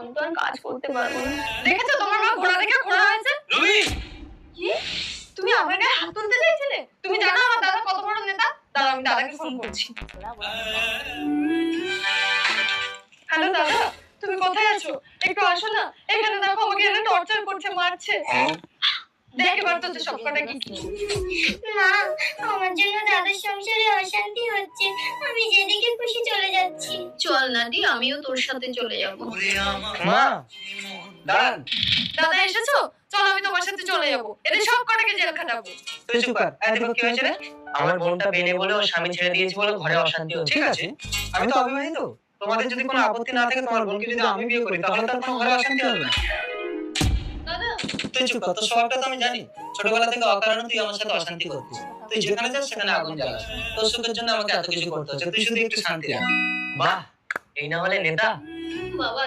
আমি তো আর কাজ করতে পারবো না। দেখেছো তোমার মা ঘোড়া দেখে ঘোড়া হয়েছে? রবি, কি? তুমি আমার গায়ে হাত তুলতে চাইছিলে? তুমি জানো আমার দাদা কত বড় নেতা? দাঁড়াও আমি দাদাকে ফোন করছি। হ্যালো দাদা, তুমি কোথায় আছো? একটু আসো না। এখানে দেখো আমাকে এখানে টর্চার করছে, মারছে। দেখ এবার তো সবকটা কি কি। মা, আমার জন্য দাদার সংসারে অশান্তি হচ্ছে, আমি যেদিকে খুশি চলে যাচ্ছি। চল নাটি, আমিও তোর সাথে চলে যাব। মা দাঁড়ান। দাদা এসেছো? চল আমি তোমার সাথে চলে যাব। এদের সব কটাকে জেল খাটাবো। তুই চুপ কর। এই দেখো কি হয়েছে রে? আমার বোনটা বেনে বলে ওর স্বামী ছেড়ে দিয়েছে বলে ঘরে অশান্তি হচ্ছে, ঠিক আছে? আমি তো অবিবাহিত। তোমাদের যদি কোনো আপত্তি না থাকে, তোমার বোনকে যদি আমি বিয়ে করি, তাহলে তো কোনো ঘরে অশান্তি হবে না। দাদা তুই চুপ কর, তোর স্বভাবটা তো আমি জানি। ছোটবেলা থেকে অকারণে তুই আমার সাথে অশান্তি করতিস। তুই যেখানে যাস সেখানে আগুন জ্বালাস। তোর সুখের জন্য আমাকে এত কিছু করতে হচ্ছে, তুই শুধু একটু শান্তি রাখ। বাহ, এই না হলে নেতা। বাবা